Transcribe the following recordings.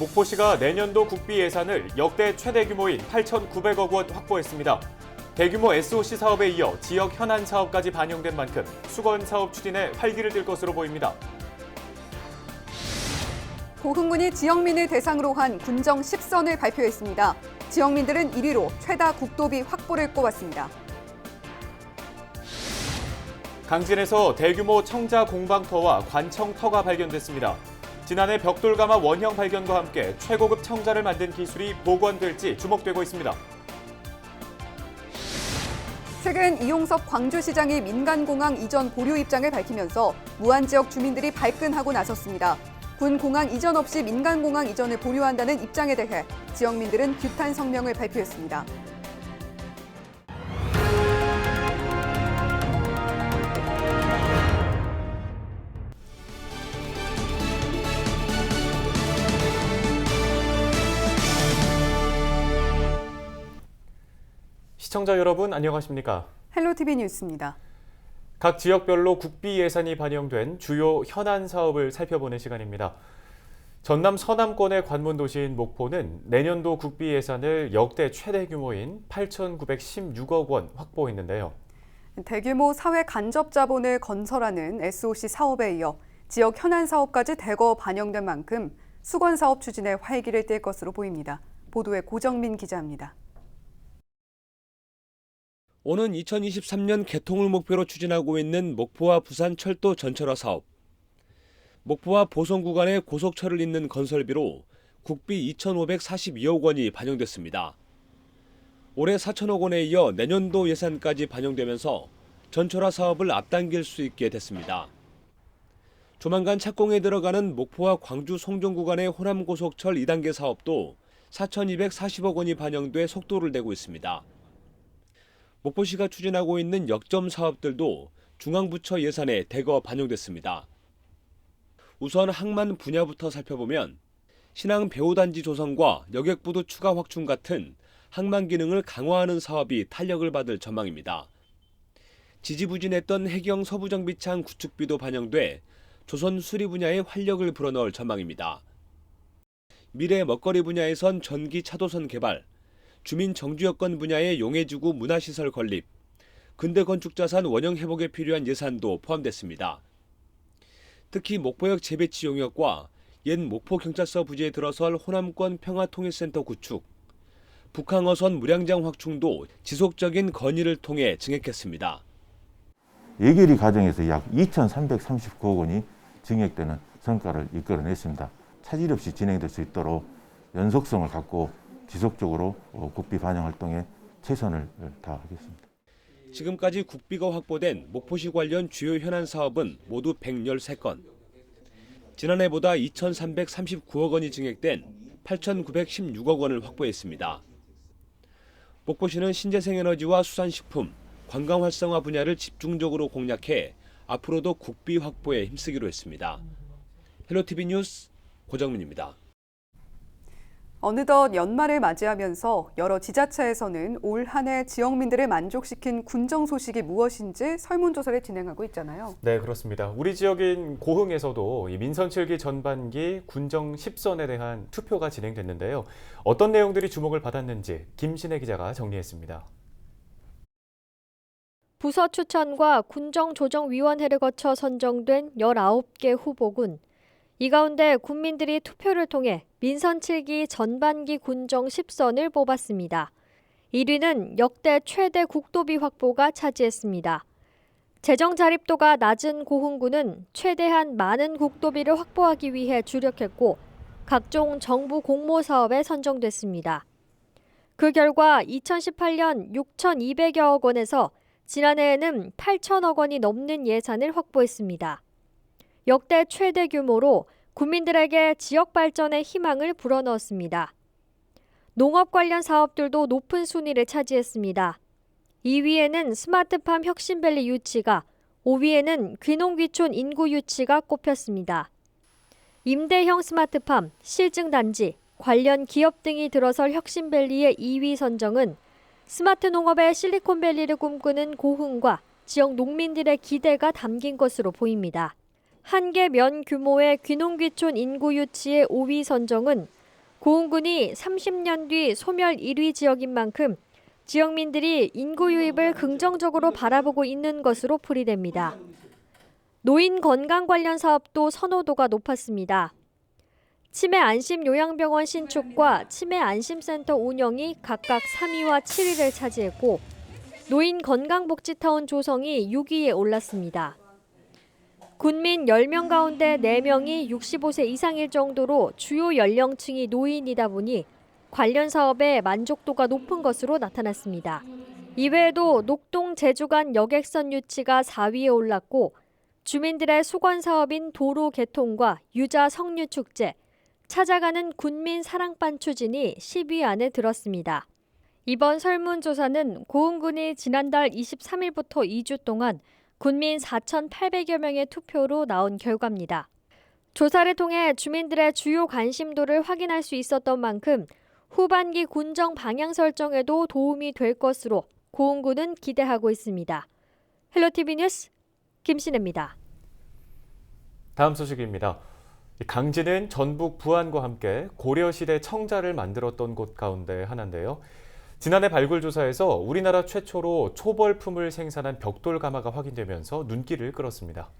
목포시가 내년도 국비 예산을 역대 최대 규모인 8,900억 원 확보했습니다. 대규모 SOC 사업에 이어 지역 현안 사업까지 반영된 만큼 수건 사업 추진에 활기를 띨 것으로 보입니다. 고흥군이 지역민을 대상으로 한 군정 10선을 발표했습니다. 지역민들은 1위로 최다 국도비 확보를 꼽았습니다. 강진에서 대규모 청자 공방터와 관청터가 발견됐습니다. 지난해 벽돌가마 원형 발견과 함께 최고급 청자를 만든 기술이 복원될지 주목되고 있습니다. 최근 이용섭 광주시장이 민간공항 이전 보류 입장을 밝히면서 무안 지역 주민들이 발끈하고 나섰습니다. 군 공항 이전 없이 민간공항 이전을 보류한다는 입장에 대해 지역민들은 규탄 성명을 발표했습니다. 시청자 여러분 안녕하십니까? 헬로티비 뉴스입니다. 각 지역별로 국비 예산이 반영된 주요 현안 사업을 살펴보는 시간입니다. 전남 서남권의 관문 도시인 목포는 내년도 국비 예산을 역대 최대 규모인 8,916억 원 확보했는데요. 대규모 사회 간접 자본을 건설하는 SOC 사업에 이어 지역 현안 사업까지 대거 반영된 만큼 수건 사업 추진에 활기를 띨 것으로 보입니다. 보도에 고정민 기자입니다. 오는 2023년 개통을 목표로 추진하고 있는 목포와 부산 철도 전철화 사업. 목포와 보성 구간의 고속철을 잇는 건설비로 국비 2,542억 원이 반영됐습니다. 올해 4천억 원에 이어 내년도 예산까지 반영되면서 전철화 사업을 앞당길 수 있게 됐습니다. 조만간 착공에 들어가는 목포와 광주 송정 구간의 호남고속철 2단계 사업도 4,240억 원이 반영돼 속도를 내고 있습니다. 목포시가 추진하고 있는 역점 사업들도 중앙부처 예산에 대거 반영됐습니다. 우선 항만 분야부터 살펴보면 신항 배후단지 조성과 여객부두 추가 확충 같은 항만 기능을 강화하는 사업이 탄력을 받을 전망입니다. 지지부진했던 해경 서부정비창 구축비도 반영돼 조선 수리 분야에 활력을 불어넣을 전망입니다. 미래 먹거리 분야에선 전기 차도선 개발, 주민 정주 여건 분야의 용해지구 문화시설 건립, 근대 건축자산 원형 회복에 필요한 예산도 포함됐습니다. 특히 목포역 재배치 용역과 옛 목포경찰서 부지에 들어설 호남권 평화통일센터 구축, 북항어선 무량장 확충도 지속적인 건의를 통해 증액했습니다. 예결위 과정에서 약 2,339억 원이 증액되는 성과를 이끌어냈습니다. 차질 없이 진행될 수 있도록 연속성을 갖고 지속적으로 국비 반영 활동에 최선을 다하겠습니다. 지금까지 국비가 확보된 목포시 관련 주요 현안 사업은 모두 113건. 지난해보다 2,339억 원이 증액된 8,916억 원을 확보했습니다. 목포시는 신재생에너지와 수산식품, 관광 활성화 분야를 집중적으로 공략해 앞으로도 국비 확보에 힘쓰기로 했습니다. 헬로티비 뉴스 고정민입니다. 어느덧 연말을 맞이하면서 여러 지자체에서는 올 한 해 지역민들을 만족시킨 군정 소식이 무엇인지 설문조사를 진행하고 있잖아요. 네, 그렇습니다. 우리 지역인 고흥에서도 이 민선 7기 전반기 군정 10선에 대한 투표가 진행됐는데요. 어떤 내용들이 주목을 받았는지 김신혜 기자가 정리했습니다. 부서 추천과 군정조정위원회를 거쳐 선정된 19개 후보군. 이 가운데 국민들이 투표를 통해 민선 7기 전반기 군정 10선을 뽑았습니다. 1위는 역대 최대 국도비 확보가 차지했습니다. 재정 자립도가 낮은 고흥군은 최대한 많은 국도비를 확보하기 위해 주력했고 각종 정부 공모 사업에 선정됐습니다. 그 결과 2018년 6,200여억 원에서 지난해에는 8천억 원이 넘는 예산을 확보했습니다. 역대 최대 규모로 국민들에게 지역 발전의 희망을 불어넣었습니다. 농업 관련 사업들도 높은 순위를 차지했습니다. 2위에는 스마트팜 혁신밸리 유치가, 5위에는 귀농귀촌 인구 유치가 꼽혔습니다. 임대형 스마트팜, 실증단지, 관련 기업 등이 들어설 혁신밸리의 2위 선정은 스마트 농업의 실리콘밸리를 꿈꾸는 고흥과 지역 농민들의 기대가 담긴 것으로 보입니다. 한개 면 규모의 귀농귀촌 인구 유치의 5위 선정은 고흥군이 30년 뒤 소멸 1위 지역인 만큼 지역민들이 인구 유입을 긍정적으로 바라보고 있는 것으로 풀이됩니다. 노인 건강 관련 사업도 선호도가 높았습니다. 치매 안심 요양병원 신축과 치매 안심센터 운영이 각각 3위와 7위를 차지했고 노인 건강복지타운 조성이 6위에 올랐습니다. 군민 10명 가운데 4명이 65세 이상일 정도로 주요 연령층이 노인이다 보니 관련 사업에 만족도가 높은 것으로 나타났습니다. 이외에도 녹동 제주간 여객선 유치가 4위에 올랐고 주민들의 수건 사업인 도로 개통과 유자 석류 축제, 찾아가는 군민 사랑반 추진이 10위 안에 들었습니다. 이번 설문조사는 고흥군이 지난달 23일부터 2주 동안 군민 4,800여 명의 투표로 나온 결과입니다. 조사를 통해 주민들의 주요 관심도를 확인할 수 있었던 만큼 후반기 군정 방향 설정에도 도움이 될 것으로 고흥군은 기대하고 있습니다. 헬로티비 뉴스 김신혜입니다. 다음 소식입니다. 강진은 전북 부안과 함께 고려시대 청자를 만들었던 곳 가운데 하나인데요. 지난해 발굴조사에서 우리나라 최초로 초벌품을 생산한 벽돌 가마가 확인되면서 눈길을 끌었습니다.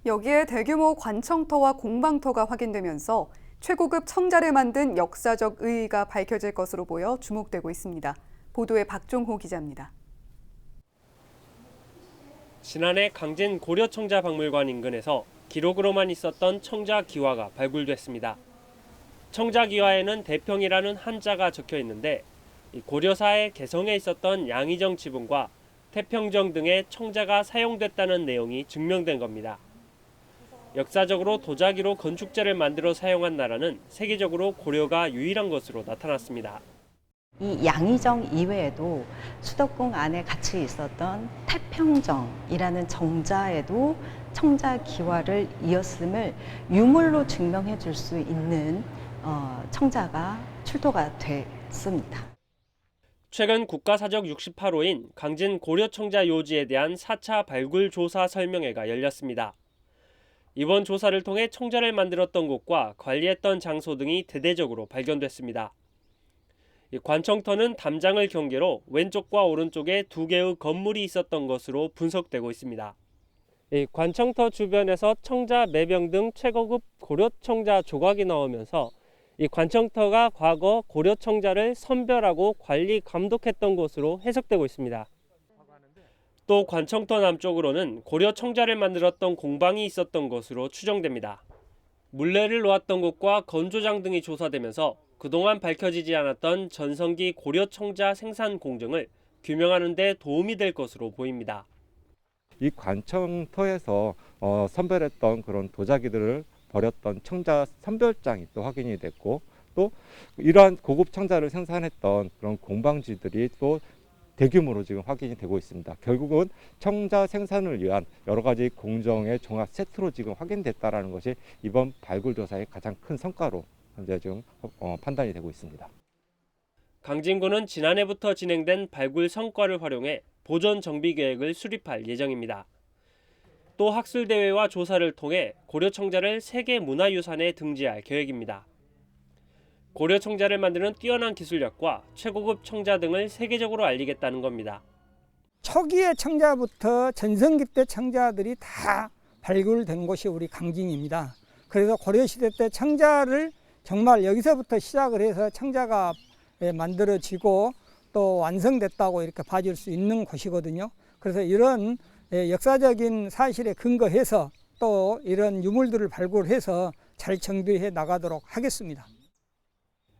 여기에 대규모 관청터와 공방터가 확인되면서 최고급 청자를 만든 역사적 의의가 밝혀질 것으로 보여 주목되고 있습니다. 보도에 박종호 기자입니다. 지난해 강진 고려청자박물관 인근에서 기록으로만 있었던 청자 기와가 발굴됐습니다. 청자 기와에는 대평이라는 한자가 적혀 있는데 고려사의 개성에 있었던 양의정 지붕과 태평정 등의 청자가 사용됐다는 내용이 증명된 겁니다. 역사적으로 도자기로 건축재를 만들어 사용한 나라는 세계적으로 고려가 유일한 것으로 나타났습니다. 이 양의정 이외에도 수도궁 안에 같이 있었던 태평정이라는 정자에도 청자 기와를 이었음을 유물로 증명해 줄 수 있는 청자가 출토가 됐습니다. 최근 국가사적 68호인 강진 고려청자 요지에 대한 4차 발굴 조사 설명회가 열렸습니다. 이번 조사를 통해 청자를 만들었던 곳과 관리했던 장소 등이 대대적으로 발견됐습니다. 관청터는 담장을 경계로 왼쪽과 오른쪽에 2개의 건물이 있었던 것으로 분석되고 있습니다. 관청터 주변에서 청자 매병 등 최고급 고려청자 조각이 나오면서 이 관청터가 과거 고려청자를 선별하고 관리 감독했던 곳으로 해석되고 있습니다. 또 관청터 남쪽으로는 고려청자를 만들었던 공방이 있었던 것으로 추정됩니다. 물레를 놓았던 곳과 건조장 등이 조사되면서 그동안 밝혀지지 않았던 전성기 고려청자 생산 공정을 규명하는 데 도움이 될 것으로 보입니다. 이 관청터에서 선별했던 그런 도자기들을 버렸던 청자 선별장이 또 확인이 됐고, 또 이러한 고급 청자를 생산했던 그런 공방지들이 또 대규모로 지금 확인이 되고 있습니다. 결국은 청자 생산을 위한 여러 가지 공정의 종합 세트로 지금 확인됐다라는 것이 이번 발굴 조사의 가장 큰 성과로 현재 지금 판단이 되고 있습니다. 강진군은 지난해부터 진행된 발굴 성과를 활용해 보존 정비 계획을 수립할 예정입니다. 또 학술대회와 조사를 통해 고려청자를 세계 문화유산에 등재할 계획입니다. 고려청자를 만드는 뛰어난 기술력과 최고급 청자 등을 세계적으로 알리겠다는 겁니다. 초기의 청자부터 전성기 때 청자들이 다 발굴된 곳이 우리 강진입니다. 그래서 고려시대 때 청자를 정말 여기서부터 시작을 해서 청자가 만들어지고 또 완성됐다고 이렇게 봐줄 수 있는 곳이거든요. 그래서 이런 역사적인 사실에 근거해서 또 이런 유물들을 발굴해서 잘 정비해 나가도록 하겠습니다.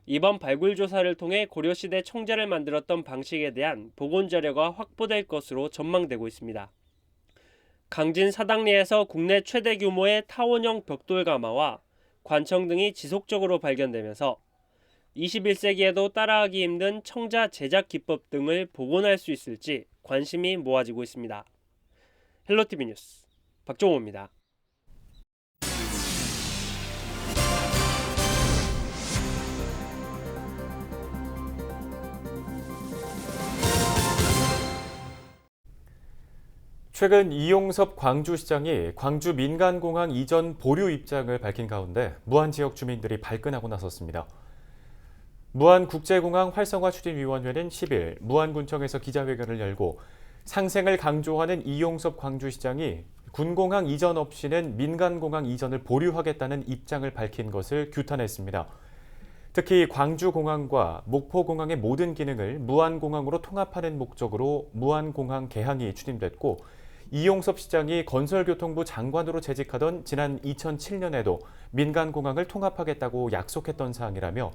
이번 발굴 조사를 통해 고려시대 청자를 만들었던 방식에 대한 복원 자료가 확보될 것으로 전망되고 있습니다. 강진 사당리에서 국내 최대 규모의 타원형 벽돌 가마와 관청 등이 지속적으로 발견되면서 21세기에도 따라하기 힘든 청자 제작 기법 등을 복원할 수 있을지 관심이 모아지고 있습니다. 헬로티비 뉴스 박종호입니다. 최근 이용섭 광주시장이 광주 민간공항 이전 보류 입장을 밝힌 가운데 무안 지역 주민들이 발끈하고 나섰습니다. 무안국제공항 활성화 추진위원회는 10일 무안군청에서 기자회견을 열고 상생을 강조하는 이용섭 광주시장이 군공항 이전 없이는 민간공항 이전을 보류하겠다는 입장을 밝힌 것을 규탄했습니다. 특히 광주공항과 목포공항의 모든 기능을 무안공항으로 통합하는 목적으로 무안공항 개항이 추진됐고 이용섭 시장이 건설교통부 장관으로 재직하던 지난 2007년에도 민간공항을 통합하겠다고 약속했던 사항이라며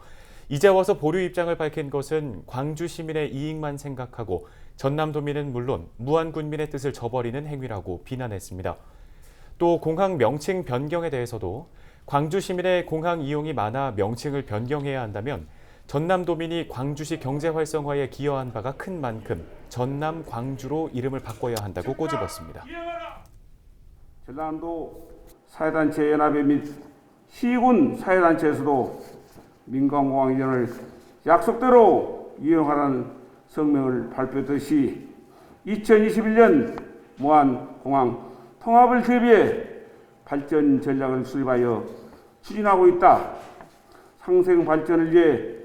이제 와서 보류 입장을 밝힌 것은 광주 시민의 이익만 생각하고 전남도민은 물론 무안군민의 뜻을 저버리는 행위라고 비난했습니다. 또 공항 명칭 변경에 대해서도 광주 시민의 공항 이용이 많아 명칭을 변경해야 한다면 전남도민이 광주시 경제 활성화에 기여한 바가 큰 만큼 전남 광주로 이름을 바꿔야 한다고 꼬집었습니다. 전남도 사회단체 연합회 및 시군 사회단체에서도 민간공항 이전을 약속대로 이행하라는 성명을 발표했듯이 2021년 무안공항 통합을 대비해 발전 전략을 수립하여 추진하고 있다. 상생 발전을 위해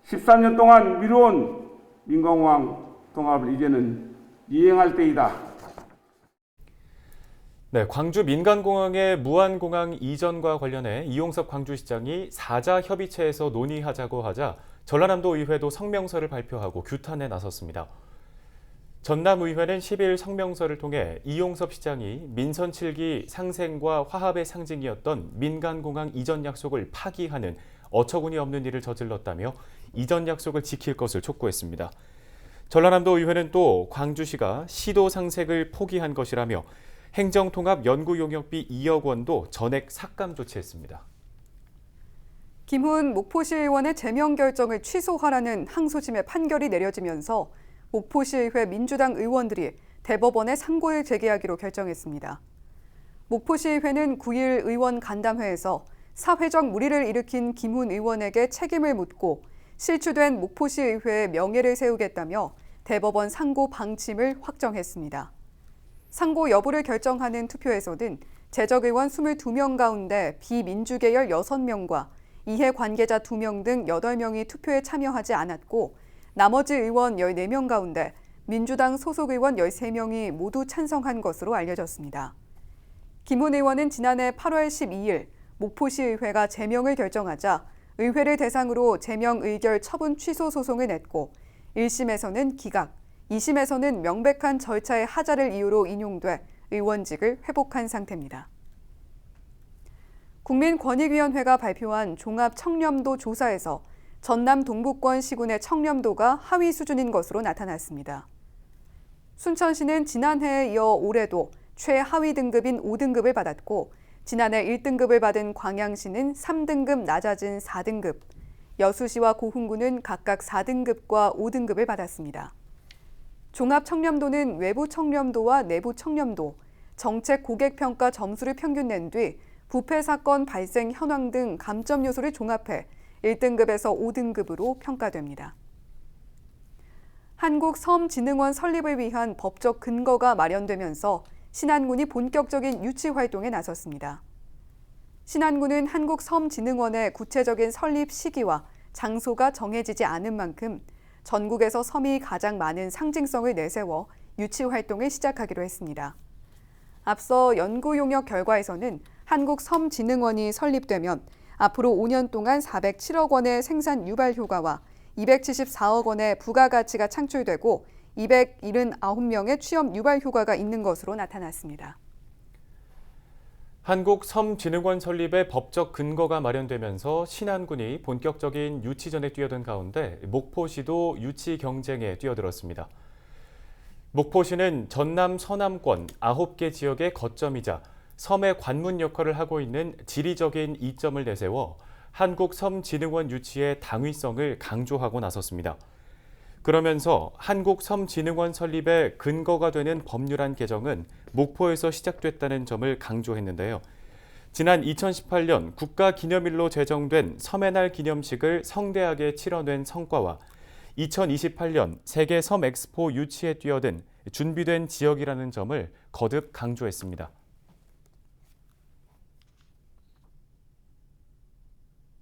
13년 동안 미뤄온 민간공항 통합을 이제는 이행할 때이다. 네, 광주 민간공항의 무안공항 이전과 관련해 이용섭 광주시장이 사자협의체에서 논의하자고 하자 전라남도 의회도 성명서를 발표하고 규탄에 나섰습니다. 전남의회는 10일 성명서를 통해 이용섭 시장이 민선 7기 상생과 화합의 상징이었던 민간공항 이전 약속을 파기하는 어처구니 없는 일을 저질렀다며 이전 약속을 지킬 것을 촉구했습니다. 전라남도 의회는 또 광주시가 시도 상색을 포기한 것이라며 행정통합연구용역비 2억 원도 전액 삭감 조치했습니다. 김훈 목포시 의원의 제명 결정을 취소하라는 항소심의 판결이 내려지면서 목포시의회 민주당 의원들이 대법원에 상고를 제기하기로 결정했습니다. 목포시의회는 9일 의원 간담회에서 사회적 물의를 일으킨 김훈 의원에게 책임을 묻고 실추된 목포시의회의 명예를 세우겠다며 대법원 상고 방침을 확정했습니다. 상고 여부를 결정하는 투표에서는 재적 의원 22명 가운데 비민주계열 6명과 이해 관계자 2명 등 8명이 투표에 참여하지 않았고 나머지 의원 14명 가운데 민주당 소속 의원 13명이 모두 찬성한 것으로 알려졌습니다. 김훈 의원은 지난해 8월 12일 목포시의회가 제명을 결정하자 의회를 대상으로 제명 의결 처분 취소 소송을 냈고 1심에서는 기각, 2심에서는 명백한 절차의 하자를 이유로 인용돼 의원직을 회복한 상태입니다. 국민권익위원회가 발표한 종합청렴도 조사에서 전남 동북권 시군의 청렴도가 하위 수준인 것으로 나타났습니다. 순천시는 지난해에 이어 올해도 최하위 등급인 5등급을 받았고 지난해 1등급을 받은 광양시는 3등급 낮아진 4등급, 여수시와 고흥군은 각각 4등급과 5등급을 받았습니다. 종합청렴도는 외부 청렴도와 내부 청렴도, 정책 고객평가 점수를 평균 낸 뒤 부패 사건 발생 현황 등 감점 요소를 종합해 1등급에서 5등급으로 평가됩니다. 한국섬진흥원 설립을 위한 법적 근거가 마련되면서 신안군이 본격적인 유치 활동에 나섰습니다. 신안군은 한국섬진흥원의 구체적인 설립 시기와 장소가 정해지지 않은 만큼 전국에서 섬이 가장 많은 상징성을 내세워 유치 활동을 시작하기로 했습니다. 앞서 연구 용역 결과에서는 한국섬진흥원이 설립되면 앞으로 5년 동안 407억 원의 생산 유발 효과와 274억 원의 부가가치가 창출되고 279명의 취업 유발 효과가 있는 것으로 나타났습니다. 한국섬진흥원 설립의 법적 근거가 마련되면서 신안군이 본격적인 유치전에 뛰어든 가운데 목포시도 유치 경쟁에 뛰어들었습니다. 목포시는 전남 서남권 9개 지역의 거점이자 섬의 관문 역할을 하고 있는 지리적인 이점을 내세워 한국섬진흥원 유치의 당위성을 강조하고 나섰습니다. 그러면서 한국섬진흥원 설립의 근거가 되는 법률안 개정은 목포에서 시작됐다는 점을 강조했는데요. 지난 2018년 국가기념일로 제정된 섬의 날 기념식을 성대하게 치러낸 성과와 2028년 세계 섬 엑스포 유치에 뛰어든 준비된 지역이라는 점을 거듭 강조했습니다.